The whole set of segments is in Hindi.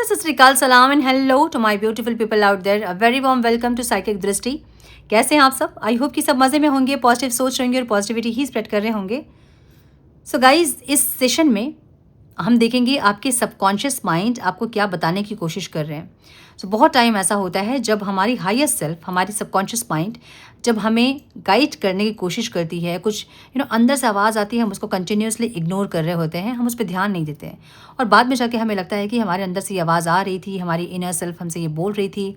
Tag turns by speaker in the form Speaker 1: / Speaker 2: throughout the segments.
Speaker 1: Namaste, Sat Sri Akal, Salam and hello to my beautiful people out there. A very warm welcome to Psychic दृष्टि. कैसे हैं आप सब? आई होप कि सब मज़े में होंगे, पॉजिटिव सोच रहे होंगे और पॉजिटिविटी ही स्प्रेड कर रहे होंगे. सो गाइज, इस सेशन में हम देखेंगे आपके सबकॉन्शियस माइंड आपको क्या बताने की कोशिश कर रहे हैं. सो बहुत टाइम ऐसा होता है जब हमारी हायर सेल्फ, हमारी सबकॉन्शियस माइंड जब हमें गाइड करने की कोशिश करती है, कुछ अंदर से आवाज़ आती है, हम उसको कंटिन्यूसली इग्नोर कर रहे होते हैं, हम उस पर ध्यान नहीं देते हैं और बाद में जाके हमें लगता है कि हमारे अंदर से ये आवाज़ आ रही थी, हमारी इनर सेल्फ हमसे ये बोल रही थी.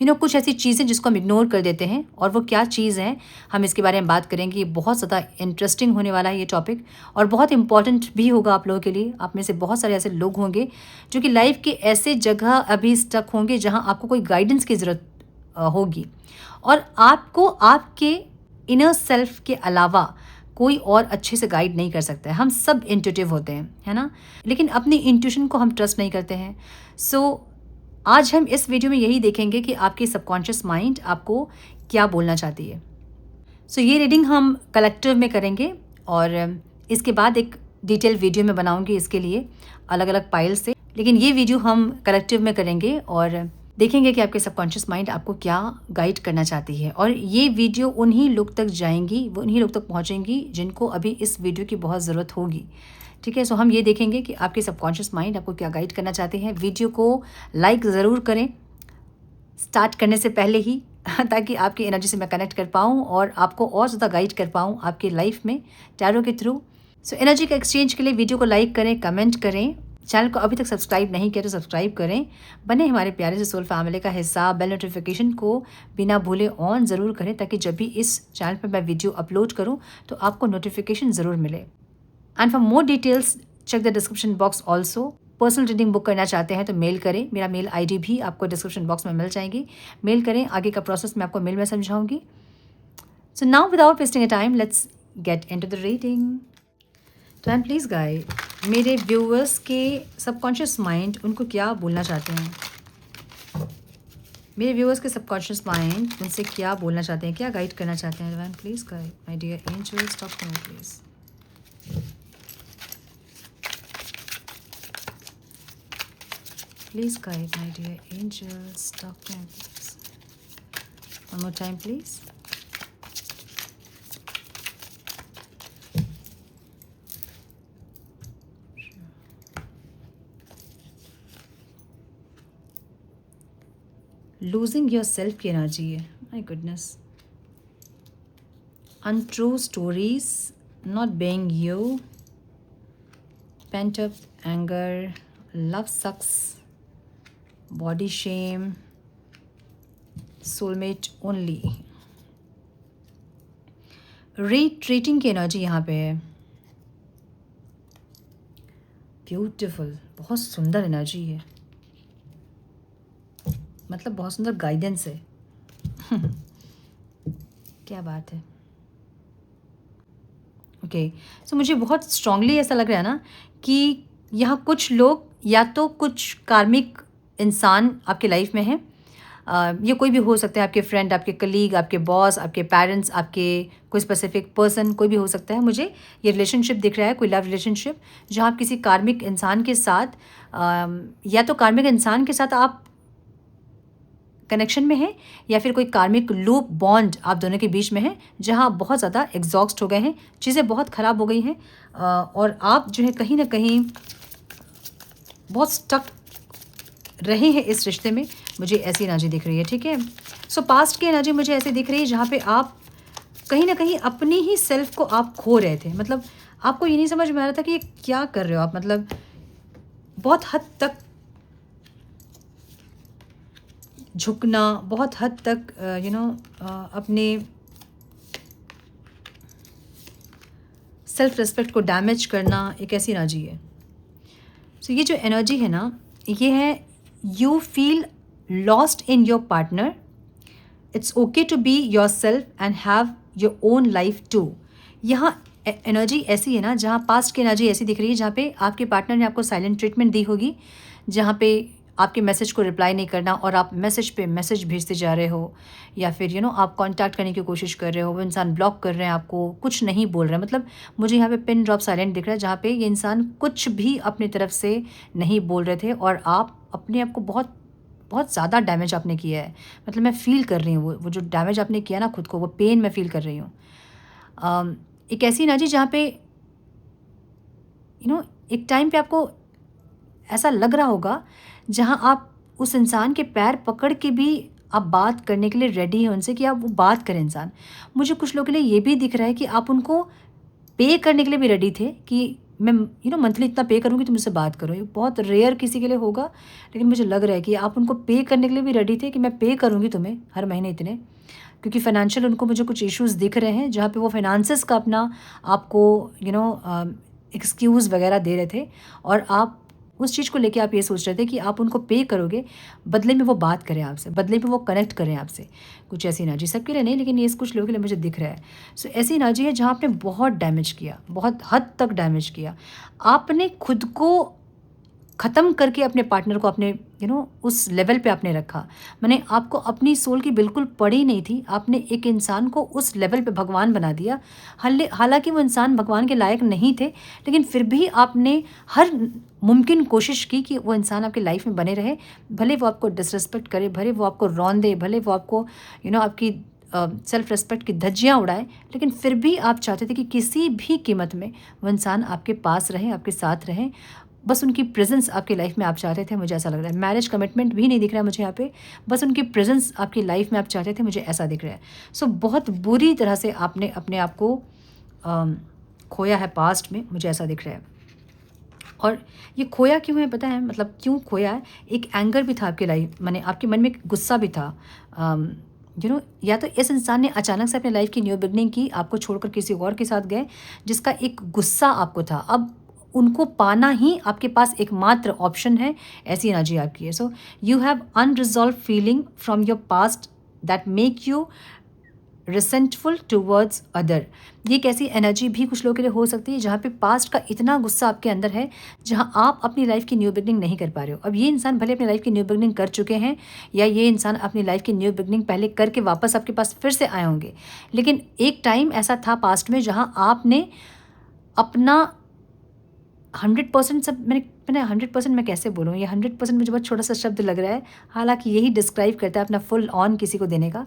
Speaker 1: कुछ ऐसी चीज़ें जिसको हम इग्नोर कर देते हैं और वो क्या चीज़ है, हम इसके बारे में बात करेंगे. ये बहुत ज़्यादा इंटरेस्टिंग होने वाला है ये टॉपिक और बहुत इंपॉर्टेंट भी होगा आप लोगों के लिए. आप में से बहुत सारे ऐसे लोग होंगे जो कि लाइफ के ऐसे जगह अभी स्टक होंगे जहाँ आपको कोई गाइडेंस की ज़रूरत होगी और आपको आपके इनर सेल्फ के अलावा कोई और अच्छे से गाइड नहीं कर सकता है. हम सब इंट्यूटिव होते हैं, है ना, लेकिन अपनी इंट्यूशन को हम ट्रस्ट नहीं करते हैं. सो आज हम इस वीडियो में यही देखेंगे कि आपकी सबकॉन्शियस माइंड आपको क्या बोलना चाहती है. सो ये रीडिंग हम कलेक्टिव में करेंगे और इसके बाद एक डिटेल वीडियो में बनाऊंगी इसके लिए अलग अलग पाइल से, लेकिन ये वीडियो हम कलेक्टिव में करेंगे और देखेंगे कि आपके सबकॉन्शियस माइंड आपको क्या गाइड करना चाहती है. और ये वीडियो उन्हीं लोग तक जाएंगी, वो उन्हीं लोग तक पहुंचेंगी जिनको अभी इस वीडियो की बहुत ज़रूरत होगी. ठीक है, सो हम ये देखेंगे कि आपके सबकॉन्शियस माइंड आपको क्या गाइड करना चाहते हैं. वीडियो को लाइक ज़रूर करें स्टार्ट करने से पहले ही ताकि आपकी एनर्जी से मैं कनेक्ट कर पाऊँ और आपको और ज़्यादा गाइड कर पाऊँ आपकी लाइफ में टैरो के थ्रू. सो एनर्जी का एक्सचेंज के लिए वीडियो को लाइक करें, कमेंट करें. चैनल को अभी तक सब्सक्राइब नहीं किया तो सब्सक्राइब करें. बने हमारे प्यारे से सोल फैमिली का हिस्सा. बेल नोटिफिकेशन को बिना भूले ऑन ज़रूर करें ताकि जब भी इस चैनल पर मैं वीडियो अपलोड करूं तो आपको नोटिफिकेशन ज़रूर मिले. And for more details check the description box also. Personal reading book करना चाहते हैं तो मेल करें. मेरा मेल आईडी भी आपको डिस्क्रिप्शन बॉक्स में मिल जाएगी. मेल करें, आगे का प्रोसेस मैं आपको मेल में समझाऊंगी. So now without wasting a time let's get into the reading. तो एंड प्लीज़ गाइड मेरे व्यूअर्स के सबकॉन्शियस माइंड उनको क्या बोलना चाहते हैं. मेरे व्यूअर्स के सबकॉन्शियस माइंड उनसे क्या बोलना चाहते हैं, क्या गाइड करना चाहते हैं. And please guide my dear angels, talk to me please. Please guide my dear angels, talk to me please. One more time please. Losing yourself की एनर्जी है. My goodness. Untrue stories, not being you, pent up anger, love sucks, body shame, soulmate only. Retreating की एनर्जी यहाँ पे है. ब्यूटिफुल, बहुत सुंदर एनर्जी है, मतलब बहुत सुंदर गाइडेंस है. क्या बात है. ओके, सो मुझे बहुत स्ट्रांगली ऐसा लग रहा है ना कि यहाँ कुछ लोग या तो कुछ कार्मिक इंसान आपके लाइफ में हैं. ये कोई भी हो सकता है, आपके फ्रेंड, आपके कलीग, आपके बॉस, आपके पेरेंट्स, आपके कोई स्पेसिफिक पर्सन, कोई भी हो सकता है. मुझे ये रिलेशनशिप दिख रहा है, कोई लव रिलेशनशिप जहाँ आप किसी कार्मिक इंसान के साथ या तो कार्मिक इंसान के साथ आप कनेक्शन में हैं या फिर कोई कार्मिक लूप बॉन्ड आप दोनों के बीच में है जहाँ बहुत ज़्यादा एग्जॉस्ट हो गए हैं, चीज़ें बहुत ख़राब हो गई हैं और आप जो है कहीं ना कहीं बहुत स्टक रहे हैं इस रिश्ते में. मुझे ऐसी एनर्जी दिख रही है. ठीक है, सो पास्ट की एनर्जी मुझे ऐसी दिख रही है जहाँ पे आप कहीं ना कहीं अपनी ही सेल्फ को आप खो रहे थे. मतलब आपको ये नहीं समझ में आ रहा था कि ये क्या कर रहे हो आप. मतलब बहुत हद तक झुकना, बहुत हद तक अपने सेल्फ रिस्पेक्ट को डैमेज करना, एक ऐसी एनर्जी है. सो ये जो एनर्जी है ना, ये है you feel lost in your partner. It's okay to be yourself and have your own life too. यहाँ एनर्जी ऐसी है ना जहाँ पास्ट की एनर्जी ऐसी दिख रही है जहाँ पे आपके पार्टनर ने आपको साइलेंट ट्रीटमेंट दी होगी, जहाँ पे आपके मैसेज को रिप्लाई नहीं करना और आप मैसेज पे मैसेज भेजते जा रहे हो, या फिर आप कांटेक्ट करने की कोशिश कर रहे हो, वो इंसान ब्लॉक कर रहे हैं आपको, कुछ नहीं बोल रहे हैं। मतलब मुझे यहाँ पे पिन ड्रॉप साइलेंट दिख रहा है, जहाँ पे ये इंसान कुछ भी अपनी तरफ से नहीं बोल रहे थे और आप अपने आप को बहुत बहुत ज़्यादा डैमेज आपने किया है। मतलब मैं फ़ील कर रही हूँ वो जो डैमेज आपने किया ना खुद को, वो पेन मैं फ़ील कर रही हूँ। एक ऐसी एनर्जी जहाँ पे एक टाइम पे आपको ऐसा लग रहा होगा जहाँ आप उस इंसान के पैर पकड़ के भी आप बात करने के लिए रेडी हैं उनसे, कि आप वो बात करें इंसान। मुझे कुछ लोगों के लिए ये भी दिख रहा है कि आप उनको पे करने के लिए भी रेडी थे कि मैं मंथली इतना पे करूँगी तुम मुझसे बात करो। ये बहुत रेयर किसी के लिए होगा, लेकिन मुझे लग रहा है कि आप उनको पे करने के लिए भी रेडी थे कि मैं पे करूँगी तुम्हें हर महीने इतने, क्योंकि फाइनेंशियल उनको मुझे कुछ इश्यूज़ दिख रहे हैं जहाँ पे वो फाइनेंसेस का अपना आपको एक्सक्यूज़ वगैरह दे रहे थे, और आप उस चीज़ को लेके आप ये सोच रहे थे कि आप उनको पे करोगे, बदले में वो बात करें आपसे, बदले में वो कनेक्ट करें आपसे। कुछ ऐसी एनर्जी, सबके लिए नहीं लेकिन ये कुछ लोगों के लिए मुझे दिख रहा है। सो ऐसी एनर्जी है जहाँ आपने बहुत डैमेज किया, बहुत हद तक डैमेज किया। आपने खुद को ख़त्म करके अपने पार्टनर को अपने उस लेवल पे आपने रखा। मैंने आपको अपनी सोल की बिल्कुल पड़ी नहीं थी, आपने एक इंसान को उस लेवल पे भगवान बना दिया। हालांकि वो इंसान भगवान के लायक नहीं थे, लेकिन फिर भी आपने हर मुमकिन कोशिश की कि वो इंसान आपकी लाइफ में बने रहे। भले वो आपको डिसरिस्पेक्ट करे, भले वो आपको रौन दे, भले वो आपको आपकी सेल्फ रिस्पेक्ट की धज्जियाँ उड़ाए, लेकिन फिर भी आप चाहते थे कि किसी भी कीमत में वो इंसान आपके पास रहे, आपके साथ रहे। बस उनकी प्रेजेंस आपकी लाइफ में आप चाहते थे, मुझे ऐसा लग रहा है। मैरिज कमिटमेंट भी नहीं दिख रहा है मुझे यहाँ पे, बस उनकी प्रेजेंस आपकी लाइफ में आप चाहते थे, मुझे ऐसा दिख रहा है। सो बहुत बुरी तरह से आपने अपने आप को खोया है पास्ट में, मुझे ऐसा दिख रहा है। और ये खोया क्यों है पता है, मतलब क्यों खोया है? एक एंगर भी था आपकी लाइफ, मैंने आपके मन में एक गुस्सा भी था। या तो इस इंसान ने अचानक से अपनी लाइफ की न्यू बिगनिंग की, आपको छोड़कर किसी और के साथ गए, जिसका एक गुस्सा आपको था। अब उनको पाना ही आपके पास एकमात्र ऑप्शन है, ऐसी एनर्जी आपकी है। So you have unresolved feeling from your past that make you resentful towards other. ये एक ऐसी एनर्जी भी कुछ लोगों के लिए हो सकती है जहाँ पे पास्ट का इतना गुस्सा आपके अंदर है, जहाँ आप अपनी लाइफ की न्यू बिगनिंग नहीं कर पा रहे हो। अब ये इंसान भले अपनी लाइफ की न्यू बिगनिंग कर चुके हैं, या ये इंसान अपनी लाइफ की न्यू बिगनिंग पहले करके वापस आपके पास फिर से आए होंगे, लेकिन एक टाइम ऐसा था पास्ट में जहाँ आपने अपना 100% सब मैंने 100% मैं कैसे बोलूँ, ये 100% मुझे बहुत छोटा सा शब्द लग रहा है, हालांकि यही डिस्क्राइब करता है अपना फुल ऑन किसी को देने का।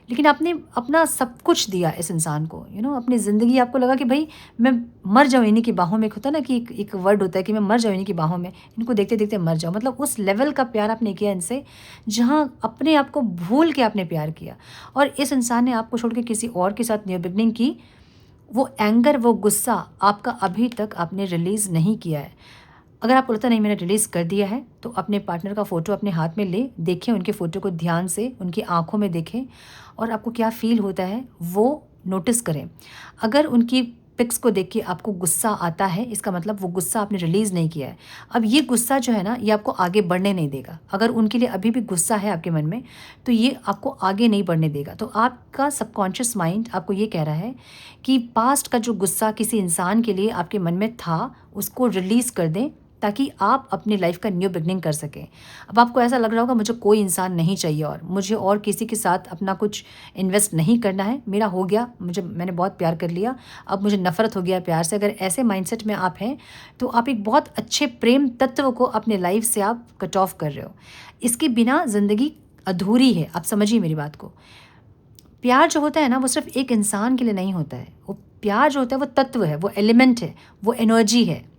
Speaker 1: लेकिन आपने अपना सब कुछ दिया इस इंसान को, अपनी ज़िंदगी। आपको लगा कि भाई मैं मर जाऊँ इन्हीं की बाहों में। होता है ना कि एक वर्ड होता है कि मैं मर जाऊँ इन्हीं की बाहों में, इनको देखते देखते मर जाऊँ। मतलब उस लेवल का प्यार आपने किया इनसे, जहाँ अपने आप को भूल के आपने प्यार किया, और इस इंसान ने आपको छोड़ के किसी और के साथ न्यू बिगनिंग की। वो एंगर, वो गुस्सा आपका अभी तक आपने रिलीज़ नहीं किया है। अगर आपको लगता नहीं मैंने रिलीज़ कर दिया है, तो अपने पार्टनर का फ़ोटो अपने हाथ में ले, देखें उनके फ़ोटो को ध्यान से, उनकी आँखों में देखें, और आपको क्या फ़ील होता है वो नोटिस करें। अगर उनकी पिक्स को देख के आपको गुस्सा आता है, इसका मतलब वो गुस्सा आपने रिलीज़ नहीं किया है। अब ये गुस्सा जो है ना, ये आपको आगे बढ़ने नहीं देगा। अगर उनके लिए अभी भी गुस्सा है आपके मन में, तो ये आपको आगे नहीं बढ़ने देगा। तो आपका सबकॉन्शियस माइंड आपको ये कह रहा है कि पास्ट का जो गुस्सा किसी इंसान के लिए आपके मन में था, उसको रिलीज़ कर दें, ताकि आप अपनी लाइफ का न्यू बिगनिंग कर सकें। अब आपको ऐसा लग रहा होगा मुझे कोई इंसान नहीं चाहिए, और मुझे और किसी के साथ अपना कुछ इन्वेस्ट नहीं करना है, मेरा हो गया, मैंने बहुत प्यार कर लिया, अब मुझे नफ़रत हो गया प्यार से। अगर ऐसे माइंडसेट में आप हैं, तो आप एक बहुत अच्छे प्रेम तत्व को अपने लाइफ से आप कट ऑफ कर रहे हो। इसके बिना ज़िंदगी अधूरी है। आप समझिए मेरी बात को। प्यार जो होता है ना, वो सिर्फ एक इंसान के लिए नहीं होता है। वो प्यार जो होता है वो तत्व है, वो एलिमेंट है, वो एनर्जी है।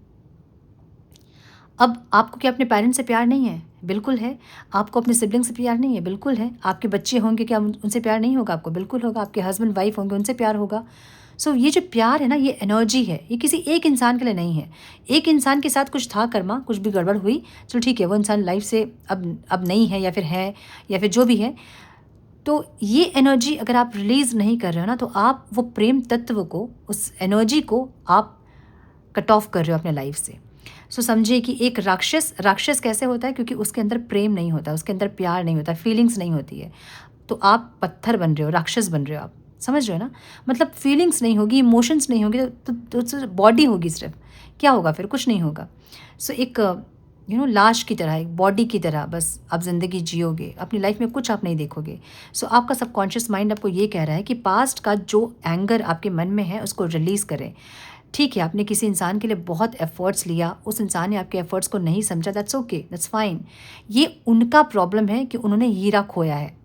Speaker 1: अब आपको क्या अपने पेरेंट्स से प्यार नहीं है? बिल्कुल है। आपको अपने सिबलिंग से प्यार नहीं है? बिल्कुल है। आपके बच्चे होंगे, क्या उनसे प्यार नहीं होगा आपको? बिल्कुल होगा। आपके हस्बैंड वाइफ होंगे, उनसे प्यार होगा। सो ये जो प्यार है ना, ये एनर्जी है, ये किसी एक इंसान के लिए नहीं है। एक इंसान के साथ कुछ था कर्मा, कुछ भी गड़बड़ हुई, चलो ठीक है, वो इंसान लाइफ से अब नहीं है, है, या फिर जो भी है। तो ये एनर्जी अगर आप रिलीज़ नहीं कर रहे हो ना, तो आप वो प्रेम तत्व को, उस एनर्जी को आप कट ऑफ कर रहे हो अपने लाइफ से। सो समझिए कि एक राक्षस कैसे होता है, क्योंकि उसके अंदर प्रेम नहीं होता, उसके अंदर प्यार नहीं होता, फीलिंग्स नहीं होती है। तो आप पत्थर बन रहे हो, राक्षस बन रहे हो आप, समझ रहे हो ना? मतलब फीलिंग्स नहीं होगी, इमोशंस नहीं होगी, तो बॉडी होगी सिर्फ। क्या होगा फिर? कुछ नहीं होगा। सो एक लाश की तरह, एक बॉडी की तरह बस आप ज़िंदगी जियोगे, अपनी लाइफ में कुछ आप नहीं देखोगे। सो आपका सबकॉन्शियस माइंड आपको ये कह रहा है कि पास्ट का जो एंगर आपके मन में है उसको रिलीज़ करें। ठीक है, आपने किसी इंसान के लिए बहुत एफ़र्ट्स लिया, उस इंसान ने आपके एफ़र्ट्स को नहीं समझा, दैट्स ओके, दैट्स फाइन। ये उनका प्रॉब्लम है कि उन्होंने हीरा खोया है,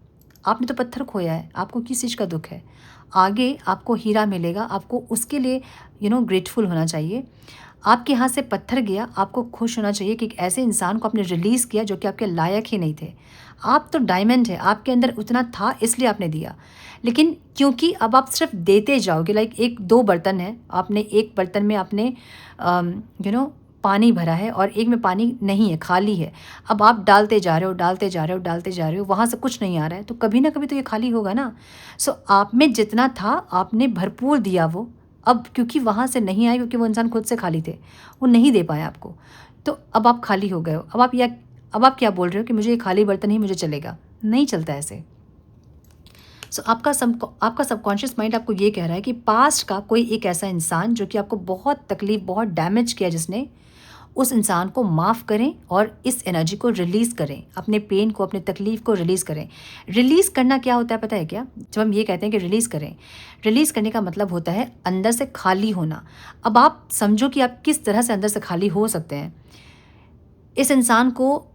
Speaker 1: आपने तो पत्थर खोया है, आपको किस चीज़ का दुःख है? आगे आपको हीरा मिलेगा, आपको उसके लिए ग्रेटफुल होना चाहिए। आपके हाथ से पत्थर गया, आपको खुश होना चाहिए कि एक ऐसे इंसान को आपने रिलीज़ किया जो कि आपके लायक ही नहीं थे। आप तो डायमंड है, आपके अंदर उतना था इसलिए आपने दिया। लेकिन क्योंकि अब आप सिर्फ़ देते जाओगे, लाइक 1-2 बर्तन हैं, आपने एक बर्तन में आपने पानी भरा है और एक में पानी नहीं है, खाली है। अब आप डालते जा रहे हो, डालते जा रहे हो, डालते जा रहे हो, वहाँ से कुछ नहीं आ रहा है, तो कभी ना कभी तो ये खाली होगा ना। सो आप में जितना था आपने भरपूर दिया वो, अब क्योंकि वहाँ से नहीं आए, क्योंकि वो इंसान खुद से खाली थे, वो नहीं दे पाए आपको, तो अब आप खाली हो गए हो। अब आप क्या बोल रहे हो कि मुझे ये खाली बर्तन ही मुझे चलेगा? नहीं चलता ऐसे। सो आपका सबकॉन्शियस माइंड आपको ये कह रहा है कि पास्ट का कोई एक ऐसा इंसान जो कि आपको बहुत तकलीफ़, बहुत डैमेज किया जिसने, उस इंसान को माफ़ करें और इस एनर्जी को रिलीज़ करें, अपने पेन को, अपने तकलीफ़ को रिलीज़ करें। रिलीज़ करना क्या होता है पता है क्या? जब हम ये कहते हैं कि रिलीज़ करें, रिलीज़ करने का मतलब होता है अंदर से खाली होना। अब आप समझो कि आप किस तरह से अंदर से खाली हो सकते हैं। इस इंसान को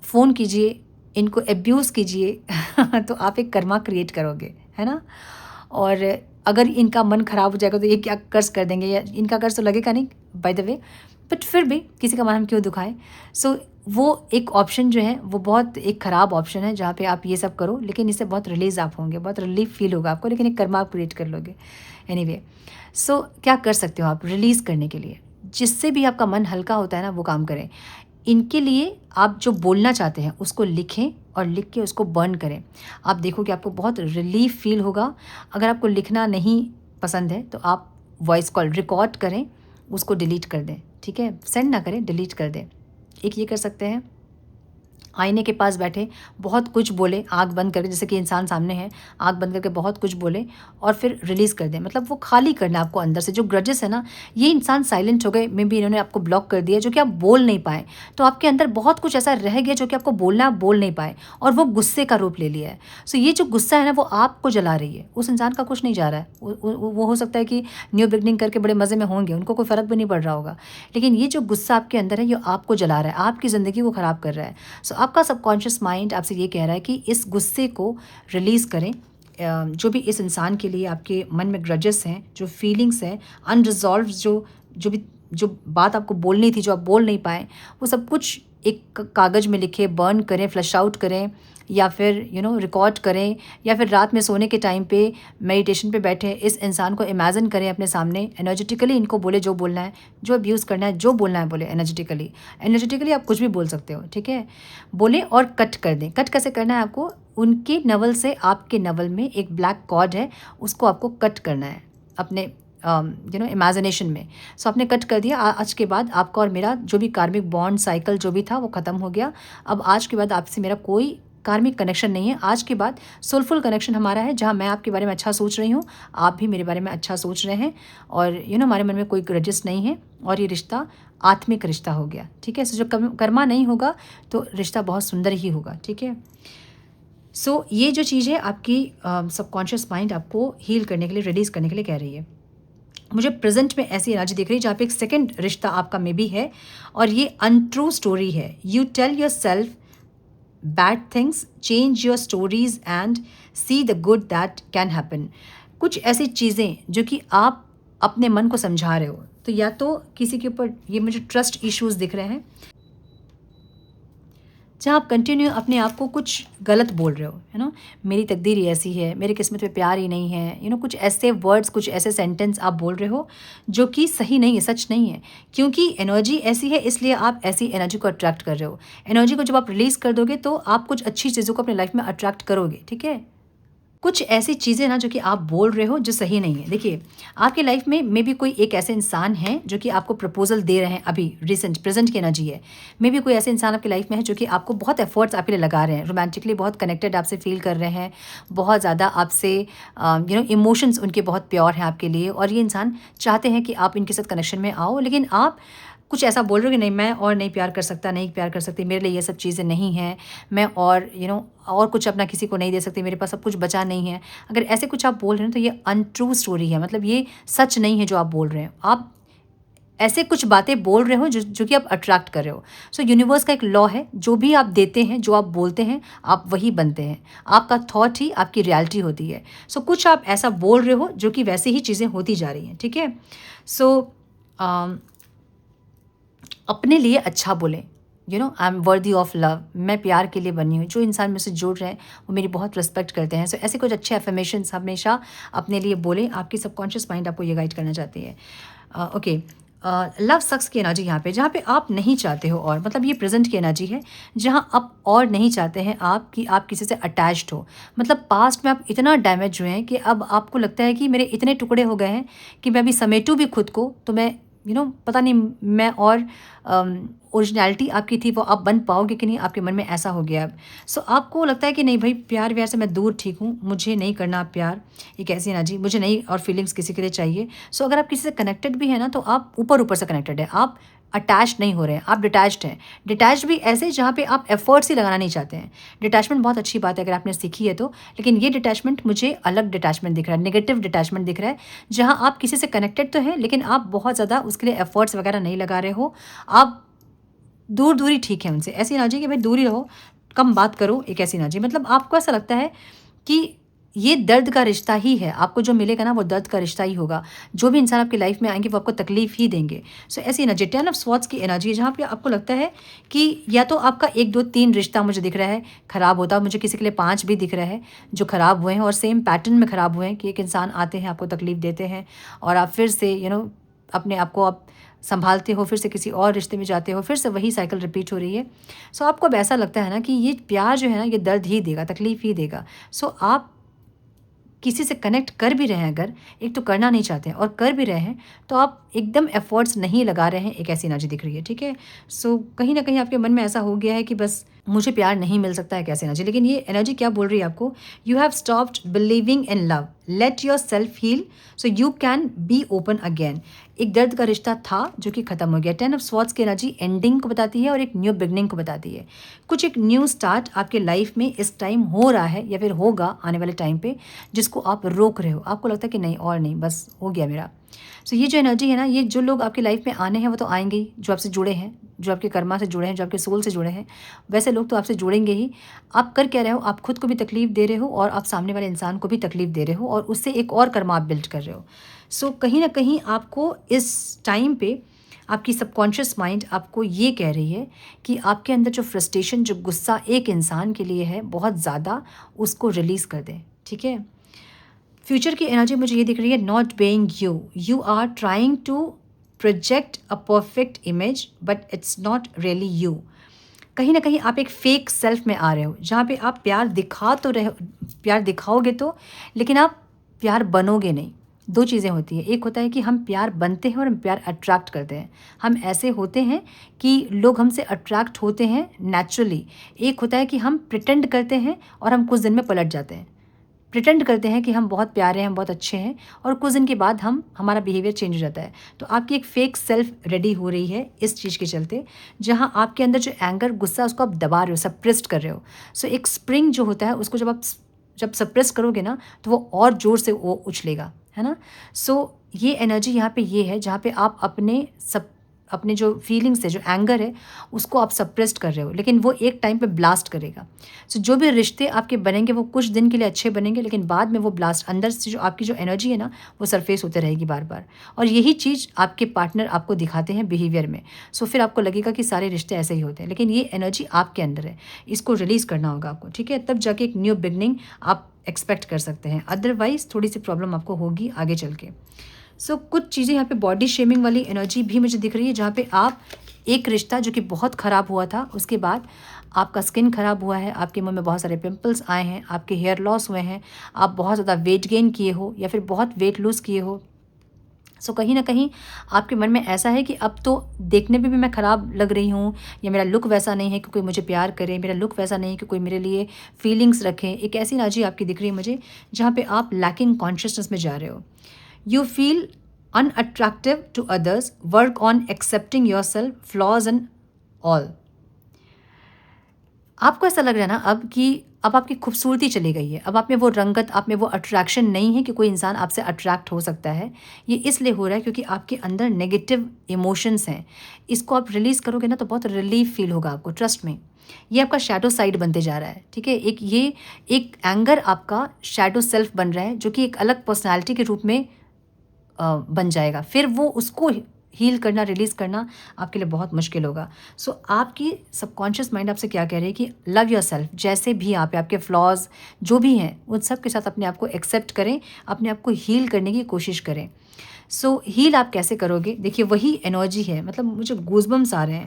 Speaker 1: फ़ोन कीजिए, इनको अब्यूज़ कीजिए तो आप एक कर्मा क्रिएट करोगे, है ना? और अगर इनका मन ख़राब हो जाएगा तो ये क्या कर्स कर देंगे, या इनका कर्स तो लगेगा नहीं बाय द वे, बट फिर भी किसी का मन हम क्यों दुखाएँ? सो वो एक ऑप्शन जो है वो बहुत एक ख़राब ऑप्शन है जहाँ पे आप ये सब करो, लेकिन इससे बहुत रिलीज़ आप होंगे, बहुत रिलीफ़ फ़ील होगा आपको, लेकिन एक कर्मा आप क्रिएट कर लोगे। एनीवे, सो क्या कर सकते हो आप रिलीज़ करने के लिए? जिससे भी आपका मन हल्का होता है ना, वो काम करें। इनके लिए आप जो बोलना चाहते हैं उसको लिखें और लिख के उसको बर्न करें। आप देखोगे आपको बहुत रिलीफ़ फ़ील होगा। अगर आपको लिखना नहीं पसंद है तो आप वॉइस कॉल रिकॉर्ड करें, उसको डिलीट कर दें, ठीक है? सेंड ना करें, डिलीट कर दें। एक ये कर सकते हैं। आईने के पास बैठे बहुत कुछ बोले, आँख बंद करके, जैसे कि इंसान सामने है, आँख बंद करके बहुत कुछ बोले और फिर रिलीज़ कर दें। मतलब वो खाली करना है आपको अंदर से, जो ग्रजेस है ना, ये इंसान साइलेंट हो गए, मे बी इन्होंने आपको ब्लॉक कर दिया जो कि आप बोल नहीं पाए। तो आपके अंदर बहुत कुछ ऐसा रह गया जो कि आपको बोलना, आप बोल नहीं पाए और वो गुस्से का रूप ले लिया है। सो ये जो गुस्सा है ना, वो आपको जला रही है, उस इंसान का कुछ नहीं जा रहा है। वो हो सकता है कि न्यू बिगनिंग करके बड़े मज़े में होंगे, उनको कोई फ़र्क भी नहीं पड़ रहा होगा। लेकिन ये जो गुस्सा आपके अंदर है, ये आपको जला रहा है, आपकी ज़िंदगी को ख़राब कर रहा है। सो आपका सबकॉन्शियस माइंड आपसे ये कह रहा है कि इस गुस्से को रिलीज़ करें। जो भी इस इंसान के लिए आपके मन में ग्रजेस हैं, जो फीलिंग्स हैं, अनरिज़ॉल्व्ड, जो बात आपको बोलनी थी जो आप बोल नहीं पाए, वो सब कुछ एक कागज़ में लिखे, बर्न करें, फ्लश आउट करें, या फिर रिकॉर्ड करें, या फिर रात में सोने के टाइम पे मेडिटेशन पे बैठे इस इंसान को इमेजिन करें अपने सामने, एनर्जेटिकली इनको बोले जो बोलना है, जो अब्यूज़ करना है, जो बोलना है बोले एनर्जेटिकली आप कुछ भी बोल सकते हो, ठीक है? बोलें और कट कर दें। कट कैसे करना है आपको? उनके नवल से आपके नवल में एक ब्लैक कॉर्ड है, उसको आपको कट करना है अपने इमेजिनेशन में। सो आपने कट कर दिया। आज के बाद आपका और मेरा जो भी कार्मिक बॉन्ड साइकिल जो भी था वो ख़त्म हो गया। अब आज के बाद आपसे मेरा कोई कार्मिक कनेक्शन नहीं है। आज के बाद सोलफुल कनेक्शन हमारा है, जहाँ मैं आपके बारे में अच्छा सोच रही हूँ, आप भी मेरे बारे में अच्छा सोच रहे हैं, और हमारे मन में कोई ग्रजेस नहीं है, और ये रिश्ता आत्मिक रिश्ता हो गया, ठीक है? सो जब कर्मा नहीं होगा तो रिश्ता बहुत सुंदर ही होगा, ठीक है? सो ये जो चीज़ है आपकी सबकॉन्शियस माइंड आपको हील करने के लिए, रिलीज़ करने के लिए कह रही है। मुझे प्रेजेंट में ऐसी एनर्जी दिख रही है जहाँ पे एक सेकंड रिश्ता आपका में भी है, और ये अनट्रू स्टोरी है। You tell yourself bad things, change your stories and see the good that can happen. कुछ ऐसी चीज़ें जो कि आप अपने मन को समझा रहे हो, तो या तो किसी के ऊपर, ये मुझे ट्रस्ट इश्यूज दिख रहे हैं जहाँ आप कंटिन्यू अपने आप को कुछ गलत बोल रहे हो, है ना? मेरी तकदीर ही ऐसी है, मेरी किस्मत में प्यार ही नहीं है, कुछ ऐसे वर्ड्स, कुछ ऐसे सेंटेंस आप बोल रहे हो जो कि सही नहीं है, सच नहीं है। क्योंकि एनर्जी ऐसी है, इसलिए आप ऐसी एनर्जी को अट्रैक्ट कर रहे हो। एनर्जी को जब आप रिलीज़ कर दोगे तो आप कुछ अच्छी चीज़ों को अपनी लाइफ में अट्रैक्ट करोगे, ठीक है? कुछ ऐसी चीज़ें ना जो कि आप बोल रहे हो जो सही नहीं है। देखिए, आपकी लाइफ में मे बी कोई एक ऐसे इंसान हैं जो कि आपको प्रपोज़ल दे रहे हैं, अभी प्रेजेंट की एनर्जी है। मे बी कोई ऐसे इंसान आपकी लाइफ में है जो कि आपको बहुत एफर्ट्स आपके लिए लगा रहे हैं, रोमांटिकली बहुत कनेक्टेड आपसे फील कर रहे हैं, बहुत ज़्यादा आपसे इमोशंस उनके बहुत प्योर हैं आपके लिए, और ये इंसान चाहते हैं कि आप इनके साथ कनेक्शन में आओ, लेकिन आप कुछ ऐसा बोल रहे हो कि नहीं मैं और नहीं प्यार कर सकता, नहीं प्यार कर सकती, मेरे लिए ये सब चीज़ें नहीं हैं, मैं और और कुछ अपना किसी को नहीं दे सकती, मेरे पास सब कुछ बचा नहीं है। अगर ऐसे कुछ आप बोल रहे हैं तो ये अनट्रू स्टोरी है, मतलब ये सच नहीं है जो आप बोल रहे हैं। आप ऐसे कुछ बातें बोल रहे हो जो कि आप अट्रैक्ट कर रहे हो। सो यूनिवर्स का एक लॉ है, जो भी आप देते हैं, जो आप बोलते हैं, आप वही बनते हैं। आपका थॉट ही आपकी रियलिटी होती है। सो कुछ आप ऐसा बोल रहे हो जो कि वैसे ही चीज़ें होती जा रही हैं, ठीक है। सो अपने लिए अच्छा बोलें, I am worthy of love, मैं प्यार के लिए बनी हूँ। जो इंसान मुझसे जुड़ रहे हैं वो मेरी बहुत रिस्पेक्ट करते हैं। सो ऐसे कुछ अच्छे एफर्मेशंस हमेशा अपने लिए बोलें। आपकी सबकॉन्शियस माइंड आपको ये गाइड करना चाहती है। ओके, लव सक्स की एनर्जी यहाँ पे, जहाँ पे आप नहीं चाहते हो, और मतलब ये प्रेजेंट की एनर्जी है, जहाँ आप और नहीं चाहते हैं आप कि आप किसी से अटैच्ड हो। मतलब पास्ट में आप इतना डैमेज हुए हैं कि अब आपको लगता है कि मेरे इतने टुकड़े हो गए हैं कि मैं अभी समेटूँ भी खुद को तो मैं पता नहीं मैं और ओरिजिनलिटी आपकी थी वो आप बन पाओगे कि नहीं, आपके मन में ऐसा हो गया अब। सो आपको लगता है कि नहीं भाई, प्यार व्यार से मैं दूर ठीक हूँ, मुझे नहीं करना प्यार, ये कैसी एनर्जी, मुझे नहीं और फीलिंग्स किसी के लिए चाहिए। सो अगर आप किसी से कनेक्टेड भी है ना, तो आप ऊपर ऊपर से कनेक्टेड है, आप अटैच नहीं हो रहे हैं, आप डिटैच्ड हैं। डिटैच्ड भी ऐसे जहाँ पे आप एफर्ट्स ही लगाना नहीं चाहते हैं। डिटैचमेंट बहुत अच्छी बात है अगर आपने सीखी है तो, लेकिन ये डिटैचमेंट मुझे अलग डिटैचमेंट दिख रहा है, नेगेटिव डिटैचमेंट दिख रहा है, जहाँ आप किसी से कनेक्टेड तो हैं लेकिन आप बहुत ज़्यादा उसके लिए एफर्ट्स वगैरह नहीं लगा रहे हो। आप दूरी ठीक है उनसे, ऐसी एनर्जी कि भाई दूर ही रहो, कम बात करो, एक ऐसी एनर्जी। मतलब आपको ऐसा लगता है कि ये दर्द का रिश्ता ही है, आपको जो मिलेगा ना वो दर्द का रिश्ता ही होगा। जो भी इंसान आपकी लाइफ में आएंगे वो आपको तकलीफ ही देंगे। सो ऐसी एनर्जी 10 ऑफ स्वॉर्ड्स की एनर्जी है, जहाँ पे आपको लगता है कि या तो आपका 1 2 3 रिश्ता मुझे दिख रहा है ख़राब होता, मुझे किसी के लिए 5 भी दिख रहा है जो ख़राब हुए हैं और सेम पैटर्न में ख़राब हुए हैं, कि एक इंसान आते हैं आपको तकलीफ देते हैं और आप फिर से अपने आप को आप संभालते हो, फिर से किसी और रिश्ते में जाते हो, फिर से वही साइकिल रिपीट हो रही है। सो आपको अब ऐसा लगता है ना कि ये प्यार जो है ना, ये दर्द ही देगा, तकलीफ ही देगा। सो आप किसी से कनेक्ट कर भी रहे हैं, अगर एक तो करना नहीं चाहते हैं और कर भी रहे हैं, तो आप एकदम एफर्ट्स नहीं लगा रहे हैं, एक ऐसी एनर्जी दिख रही है, ठीक है। सो कहीं ना कहीं आपके मन में ऐसा हो गया है कि बस मुझे प्यार नहीं मिल सकता है, कैसी एनर्जी। लेकिन ये एनर्जी क्या बोल रही है आपको, you have stopped believing in love, let yourself heal so you can be open again. एक दर्द का रिश्ता था जो कि ख़त्म हो गया। 10 ऑफ स्वॉर्ड्स की एनर्जी एंडिंग को बताती है और एक न्यू बिगनिंग को बताती है। कुछ एक न्यू स्टार्ट आपके लाइफ में इस टाइम हो रहा है या फिर होगा आने वाले टाइम पे, जिसको आप रोक रहे हो। आपको लगता है कि नहीं और नहीं, बस हो गया मेरा। सो ये जो एनर्जी है ना, ये जो लोग आपकी लाइफ में आने हैं वो तो आएंगे ही, जो आपसे जुड़े हैं, जो आपके कर्मा से जुड़े हैं, जो आपके सोल से जुड़े हैं, वैसे लोग तो आपसे जुड़ेंगे ही। आप कर क्या रहे हो, आप खुद को भी तकलीफ दे रहे हो और आप सामने वाले इंसान को भी तकलीफ दे रहे हो और उससे एक और कर्मा आप बिल्ड कर रहे हो। सो कहीं ना कहीं आपको इस टाइम पे आपकी सबकॉन्शियस माइंड आपको ये कह रही है कि आपके अंदर जो फ्रस्ट्रेशन, जो गुस्सा एक इंसान के लिए है बहुत ज़्यादा, उसको रिलीज़ कर दें, ठीक है। फ्यूचर की एनर्जी मुझे ये दिख रही है, not being you, you are trying to project a perfect image but it's not really you. कहीं ना कहीं आप एक फेक सेल्फ में आ रहे हो, जहाँ पे आप प्यार दिखा तो रहे, प्यार दिखाओगे तो, लेकिन आप प्यार बनोगे नहीं। 2 चीज़ें होती हैं, एक होता है कि हम प्यार बनते हैं और हम प्यार अट्रैक्ट करते हैं। हम ऐसे होते हैं कि लोग हमसे अट्रैक्ट होते हैं नेचुरली। एक होता है कि हम प्रिटेंड करते हैं और हम कुछ दिन में पलट जाते हैं। प्रिटेंड करते हैं कि हम बहुत प्यारे हैं, हम बहुत अच्छे हैं, और कुछ दिन के बाद हमारा बिहेवियर चेंज हो जाता है। तो आपकी एक फेक सेल्फ रेडी हो रही है इस चीज़ के चलते, जहाँ आपके अंदर जो एंगर, गुस्सा, उसको आप दबा रहे हो, सप्रेस्ड कर रहे हो। सो एक स्प्रिंग जो होता है उसको जब सप्रेस करोगे ना, तो वो और ज़ोर से वो उछलेगा, है ना। सो ये एनर्जी यहाँ पे ये है जहाँ पे आप अपने जो फीलिंग्स है, जो एंगर है, उसको आप सप्रेस्ड कर रहे हो, लेकिन वो एक टाइम पे ब्लास्ट करेगा। सो जो भी रिश्ते आपके बनेंगे वो कुछ दिन के लिए अच्छे बनेंगे, लेकिन बाद में वो ब्लास्ट, अंदर से जो आपकी जो एनर्जी है ना, वो सरफेस होते रहेगी बार बार। और यही चीज़ आपके पार्टनर आपको दिखाते हैं बिहेवियर में। सो फिर आपको लगेगा कि सारे रिश्ते ऐसे ही होते हैं, लेकिन ये एनर्जी आपके अंदर है, इसको रिलीज़ करना होगा आपको, ठीक है। तब जाके एक न्यू बिगनिंग आप एक्सपेक्ट कर सकते हैं, अदरवाइज़ थोड़ी सी प्रॉब्लम आपको होगी आगे चल के। सो कुछ चीज़ें यहाँ पे बॉडी शेमिंग वाली एनर्जी भी मुझे दिख रही है, जहाँ पे आप एक रिश्ता जो कि बहुत ख़राब हुआ था, उसके बाद आपका स्किन ख़राब हुआ है, आपके मुंह में बहुत सारे पिंपल्स आए हैं, आपके हेयर लॉस हुए हैं, आप बहुत ज़्यादा वेट गेन किए हो या फिर बहुत वेट लूज़ किए हो। सो कहीं ना कहीं आपके मन में ऐसा है कि अब तो देखने में भी मैं ख़राब लग रही हूँ, या मेरा लुक वैसा नहीं है कि कोई मुझे प्यार करे, मेरा लुक वैसा नहीं है कि कोई मेरे लिए फीलिंग्स रखे। एक ऐसी एनर्जी आपकी दिख रही है मुझे, जहाँ पे आप लैकिंग कॉन्शियसनेस में जा रहे हो। You feel unattractive to others, work on accepting yourself, flaws and all. आपको ऐसा लग रहा है ना अब कि अब आपकी खूबसूरती चली गई है, अब आप में वो रंगत, आप में वो अट्रैक्शन नहीं है कि कोई इंसान आपसे अट्रैक्ट हो सकता है। ये इसलिए हो रहा है क्योंकि आपके अंदर नेगेटिव इमोशंस हैं। इसको आप रिलीज़ करोगे ना तो बहुत रिलीफ फील होगा आपको, ट्रस्ट में। ये आपका शैडो साइड बनते जा रहा है, ठीक है। एक एंगर आपका शैडो सेल्फ बन रहा है जो कि एक अलग पर्सनैलिटी के रूप में बन जाएगा। फिर वो उसको हील करना, रिलीज़ करना आपके लिए बहुत मुश्किल होगा। सो आपकी सबकॉन्शियस माइंड आपसे क्या कह रही है कि लव योरसेल्फ, जैसे भी आप हैं, आपके फ्लॉज जो भी हैं उन सब के साथ अपने आप को एक्सेप्ट करें, अपने आप को हील करने की कोशिश करें। सो हील आप कैसे करोगे? देखिए वही एनर्जी है, मतलब मुझे गूज़बम्स आ रहे हैं,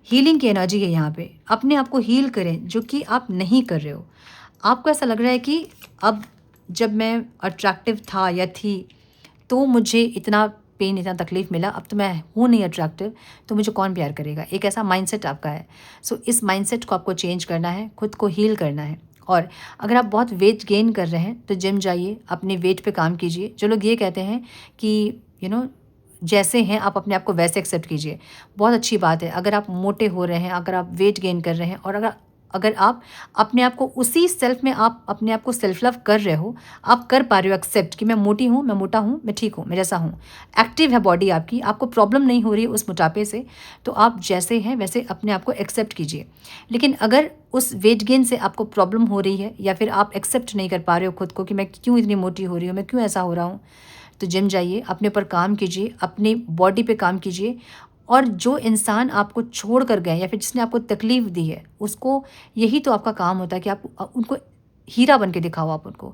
Speaker 1: हीलिंग की एनर्जी है यहाँ पे। अपने आप को हील करें जो कि आप नहीं कर रहे हो। आपको ऐसा लग रहा है कि अब जब मैं अट्रैक्टिव था या थी तो मुझे इतना पेन, इतना तकलीफ़ मिला, अब तो मैं हूँ नहीं अट्रैक्टिव, तो मुझे कौन प्यार करेगा? एक ऐसा माइंडसेट आपका है। सो इस माइंडसेट को आपको चेंज करना है, खुद को हील करना है। और अगर आप बहुत वेट गेन कर रहे हैं तो जिम जाइए, अपने वेट पे काम कीजिए। जो लोग ये कहते हैं कि जैसे हैं आप अपने आप को वैसे एक्सेप्ट कीजिए, बहुत अच्छी बात है। अगर आप मोटे हो रहे हैं, अगर आप वेट गेन कर रहे हैं और अगर आप अपने आप को उसी सेल्फ में आप अपने आप को सेल्फ लव कर रहे हो, आप कर पा रहे हो एक्सेप्ट कि मैं मोटी हूँ, मैं मोटा हूँ, मैं ठीक हूँ, मैं जैसा हूँ, एक्टिव है बॉडी आपकी, आपको प्रॉब्लम नहीं हो रही है उस मोटापे से, तो आप जैसे हैं वैसे अपने आप को एक्सेप्ट कीजिए। लेकिन अगर उस वेट गेन से आपको प्रॉब्लम हो रही है या फिर आप एक्सेप्ट नहीं कर पा रहे हो खुद को कि मैं क्यों इतनी मोटी हो रही हूँ, मैं क्यों ऐसा हो रहा हूँ, तो जिम जाइए, अपने ऊपर काम कीजिए, अपनी बॉडी पे काम कीजिए। और जो इंसान आपको छोड़ कर गए या फिर जिसने आपको तकलीफ़ दी है, उसको यही तो आपका काम होता है कि आप उनको हीरा बन के दिखाओ। आप उनको,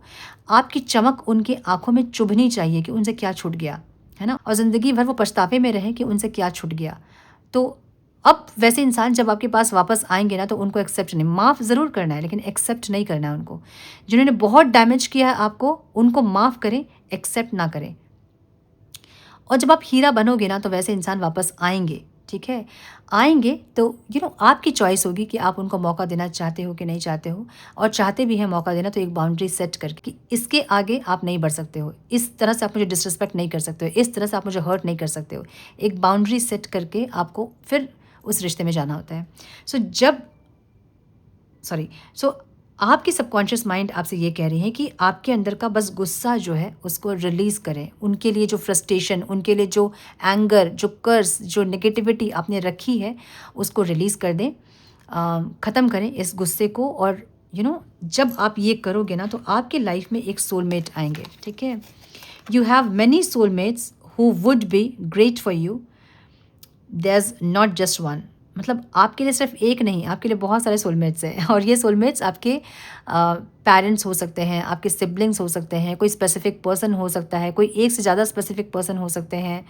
Speaker 1: आपकी चमक उनकी आँखों में चुभनी चाहिए कि उनसे क्या छूट गया, है ना? और ज़िंदगी भर वो पछतावे में रहें कि उनसे क्या छूट गया। तो अब वैसे इंसान जब आपके पास वापस आएँगे ना तो उनको एक्सेप्ट नहीं, माफ़ ज़रूर करना है लेकिन एक्सेप्ट नहीं करना है उनको। जिन्होंने बहुत डैमेज किया है आपको, उनको माफ़ करें, एक्सेप्ट ना करें। और जब आप हीरा बनोगे ना तो वैसे इंसान वापस आएँगे, ठीक है? आएँगे तो आपकी चॉइस होगी कि आप उनको मौका देना चाहते हो कि नहीं चाहते हो। और चाहते भी हैं मौका देना तो एक बाउंड्री सेट करके कि इसके आगे आप नहीं बढ़ सकते हो, इस तरह से आप मुझे डिसरिस्पेक्ट नहीं कर सकते हो, इस तरह से आप मुझे हर्ट नहीं कर सकते हो। एक बाउंड्री सेट करके आपको फिर उस रिश्ते में जाना होता है। सो आपकी सबकॉन्शियस माइंड आपसे ये कह रही है कि आपके अंदर का बस गुस्सा जो है उसको रिलीज़ करें। उनके लिए जो फ्रस्ट्रेशन, उनके लिए जो एंगर, जो कर्स, जो नेगेटिविटी आपने रखी है उसको रिलीज़ कर दें, ख़त्म करें इस गुस्से को। और जब आप ये करोगे ना तो आपकी लाइफ में एक सोलमेट आएंगे, ठीक है? You have many soulmates who would be great for you, there is not just one. मतलब आपके लिए सिर्फ एक नहीं, आपके लिए बहुत सारे सोलमेट्स हैं। और ये सोलमेट्स आपके पेरेंट्स हो सकते हैं, आपके सिबलिंग्स हो सकते हैं, कोई स्पेसिफिक पर्सन हो सकता है, कोई एक से ज़्यादा स्पेसिफिक पर्सन हो सकते हैं,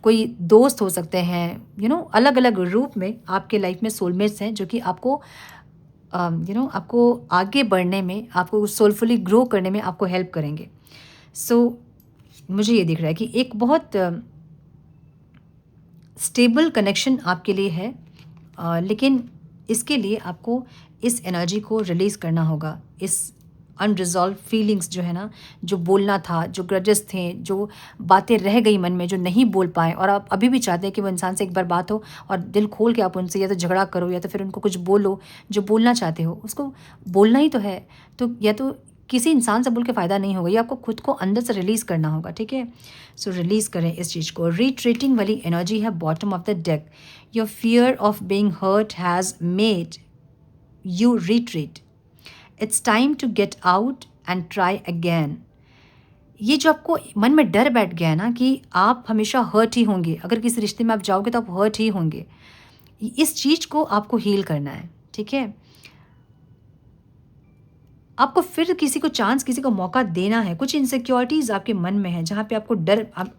Speaker 1: कोई दोस्त हो सकते हैं। अलग अलग रूप में आपके लाइफ में सोलमेट्स हैं जो कि आपको आपको आगे बढ़ने में, आपको सोलफुली ग्रो करने में आपको हेल्प करेंगे। मुझे ये दिख रहा है कि एक बहुत स्टेबल कनेक्शन आपके लिए है, लेकिन इसके लिए आपको इस एनर्जी को रिलीज़ करना होगा। इस अनरिजॉल्व फीलिंग्स जो है ना, जो बोलना था, जो ग्रजेस थे, जो बातें रह गई मन में जो नहीं बोल पाए और आप अभी भी चाहते हैं कि वो इंसान से एक बार बात हो और दिल खोल के आप उनसे या तो झगड़ा करो या तो फिर उनको कुछ बोलो, जो बोलना चाहते हो उसको बोलना ही तो है। तो या तो किसी इंसान से बोल के फ़ायदा नहीं होगा, ये आपको खुद को अंदर से रिलीज़ करना होगा, ठीक है? रिलीज़ करें इस चीज़ को। रिट्रीटिंग वाली एनर्जी है bottom of the deck. Your fear of being hurt has made you retreat. It's time to get out and try again. ये जो आपको मन में डर बैठ गया है ना कि आप हमेशा हर्ट ही होंगे, अगर किसी रिश्ते में आप जाओगे तो आप हर्ट ही होंगे, इस चीज़ को आपको हील करना है, ठीक है? आपको फिर किसी को चांस, किसी को मौका देना है। कुछ इनसिक्योरिटीज़ आपके मन में है जहाँ पे आपको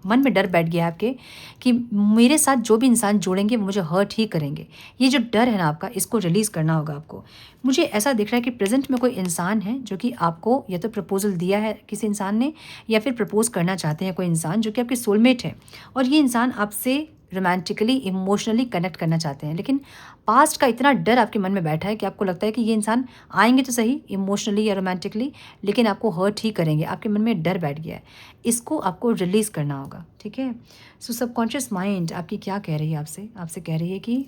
Speaker 1: मन में डर बैठ गया है आपके कि मेरे साथ जो भी इंसान जोड़ेंगे वो मुझे हर्ट ही करेंगे। ये जो डर है ना आपका, इसको रिलीज़ करना होगा आपको। मुझे ऐसा दिख रहा है कि प्रेजेंट में कोई इंसान है जो कि आपको या तो प्रपोजल दिया है किसी इंसान ने या फिर प्रपोज करना चाहते हैं कोई इंसान जो कि आपके सोलमेट है। और ये इंसान आपसे रोमांटिकली इमोशनली कनेक्ट करना चाहते हैं, लेकिन पास्ट का इतना डर आपके मन में बैठा है कि आपको लगता है कि ये इंसान आएंगे तो सही इमोशनली या रोमांटिकली, लेकिन आपको हर्ट ही करेंगे। आपके मन में डर बैठ गया है, इसको आपको रिलीज़ करना होगा, ठीक है। सो सबकॉन्शियस माइंड आपकी क्या कह रही है आपसे? आपसे कह रही है कि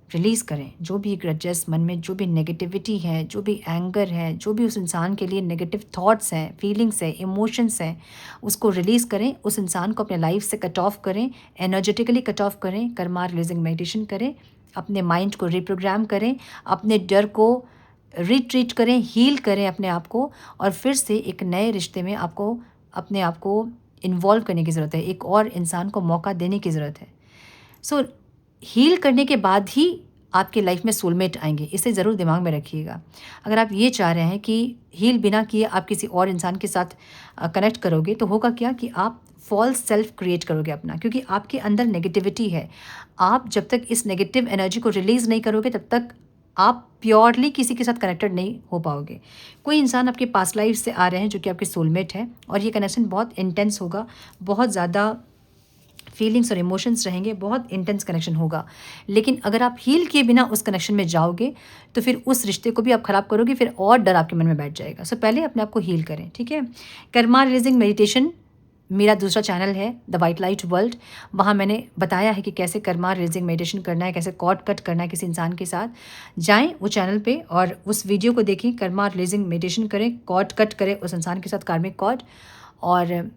Speaker 1: रिलीज़ करें जो भी ग्रजेस मन में, जो भी नेगेटिविटी है, जो भी एंगर है, जो भी उस इंसान के लिए नेगेटिव थॉट्स हैं, फीलिंग्स हैं, इमोशंस हैं, उसको रिलीज़ करें। उस इंसान को अपने लाइफ से कट ऑफ करें, एनर्जेटिकली कट ऑफ करें, कर्मा रिलीजिंग मेडिटेशन करें, अपने माइंड को रिप्रोग्राम करें, अपने डर को रिट्रीट करें, हील करें अपने आप को, और फिर से एक नए रिश्ते में आपको अपने आप को इन्वॉल्व करने की ज़रूरत है। एक और इंसान को मौका देने की ज़रूरत है। सो हील करने के बाद ही आपके लाइफ में सोलमेट आएंगे, इसे ज़रूर दिमाग में रखिएगा। अगर आप ये चाह रहे हैं कि हील बिना किए आप किसी और इंसान के साथ कनेक्ट करोगे, तो होगा क्या कि आप फॉल्स सेल्फ क्रिएट करोगे अपना, क्योंकि आपके अंदर नेगेटिविटी है। आप जब तक इस नेगेटिव एनर्जी को रिलीज़ नहीं करोगे, तब तक आप प्योरली किसी के साथ कनेक्टेड नहीं हो पाओगे। कोई इंसान आपके पास्ट लाइफ से आ रहे हैं जो कि आपके सोलमेट हैं, और ये कनेक्शन बहुत इंटेंस होगा, बहुत ज़्यादा फीलिंग्स और इमोशंस रहेंगे, बहुत इंटेंस कनेक्शन होगा। लेकिन अगर आप हील किए बिना उस कनेक्शन में जाओगे, तो फिर उस रिश्ते को भी आप ख़राब करोगे, फिर और डर आपके मन में बैठ जाएगा। सो पहले अपने आप को हील करें, ठीक है। कर्मा रिलीजिंग मेडिटेशन मेरा दूसरा चैनल है, द वाइट लाइट वर्ल्ड। वहाँ मैंने बताया है कि कैसे कर्मा रिलीजिंग मेडिटेशन करना है, कैसे कॉर्ड कट करना है किसी इंसान के साथ। जाएं वो चैनल पे और उस वीडियो को देखें, कर्मा रिलीजिंग मेडिटेशन करें, कॉर्ड कट करें उस इंसान के साथ, कार्मिक कॉर्ड। और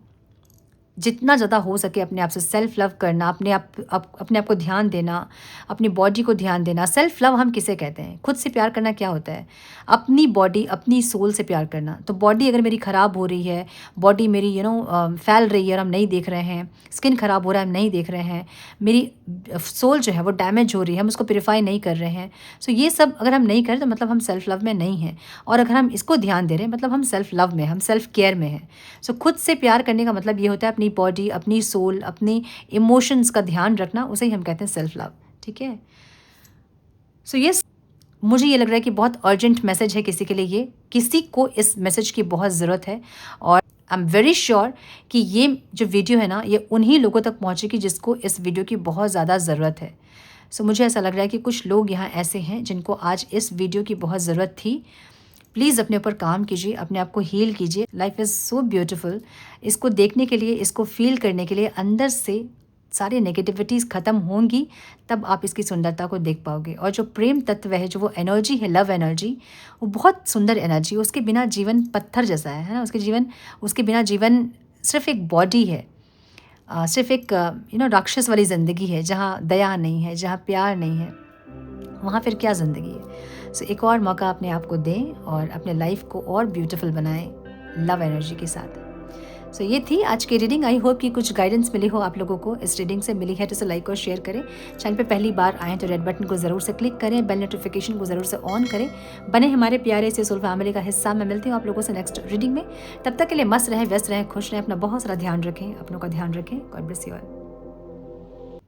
Speaker 1: जितना ज़्यादा हो सके अपने आप से सेल्फ लव करना, अपने आप को ध्यान देना, अपनी बॉडी को ध्यान देना। सेल्फ लव हम किसे कहते हैं? खुद से प्यार करना क्या होता है? अपनी बॉडी, अपनी सोल से प्यार करना। तो बॉडी अगर मेरी ख़राब हो रही है, बॉडी मेरी फैल रही है और हम नहीं देख रहे हैं, स्किन ख़राब हो रहा है हम नहीं देख रहे हैं, मेरी सोल जो है वो डैमेज हो रही है, हम उसको प्योरीफाई नहीं कर रहे हैं। सो ये सब अगर हम नहीं करें तो मतलब हम सेल्फ लव में नहीं हैं, और अगर हम इसको ध्यान दे रहे हैं मतलब हम सेल्फ लव में, हम सेल्फ केयर में हैं। सो खुद से प्यार करने का मतलब ये होता है अपनी बॉडी, अपनी सोल, अपनी इमोशंस का ध्यान रखना, उसे ही हम कहते हैं सेल्फ लव, ठीक है। सो यस, मुझे ये लग रहा है कि बहुत अर्जेंट मैसेज है किसी के लिए, ये किसी को इस मैसेज की बहुत ज़रूरत है, और आई एम वेरी श्योर कि ये जो वीडियो है ना, ये उन्हीं लोगों तक पहुँचेगी जिसको इस वीडियो की बहुत ज़्यादा ज़रूरत है। सो मुझे ऐसा लग रहा है कि कुछ लोग यहाँ ऐसे हैं जिनको आज इस वीडियो की बहुत ज़रूरत थी। प्लीज़ अपने ऊपर काम कीजिए, अपने आप को हील कीजिए। Life is so beautiful. इसको देखने के लिए, इसको फील करने के लिए अंदर से सारी नेगेटिविटीज़ ख़त्म होंगी, तब आप इसकी सुंदरता को देख पाओगे। और जो प्रेम तत्व है, जो वो एनर्जी है, लव एनर्जी, वो बहुत सुंदर एनर्जी। उसके बिना जीवन पत्थर जैसा है ना। उसके बिना जीवन सिर्फ एक बॉडी है, सिर्फ एक राक्षस वाली ज़िंदगी है, जहाँ दया नहीं है, जहाँ प्यार नहीं है, वहाँ फिर क्या ज़िंदगी है। सो एक और मौका अपने आप को दें और अपने लाइफ को और ब्यूटीफुल बनाएं लव एनर्जी के साथ। सो ये थी आज की रीडिंग। आई होप कि कुछ गाइडेंस मिली हो आप लोगों को, इस रीडिंग से मिली है तो इसे लाइक और शेयर करें। चैनल पे पहली बार आएँ तो रेड बटन को ज़रूर से क्लिक करें, बेल नोटिफिकेशन को ज़रूर से ऑन करें, बने हमारे प्यारे से सोल फैमिली का हिस्सा। मैं मिलती हूँ आप लोगों से नेक्स्ट रीडिंग में। तब तक के लिए मस्त रहें, व्यस्त रहें, खुश रहें, अपना बहुत सारा ध्यान रखें, अपनों का ध्यान रखें। God bless you all.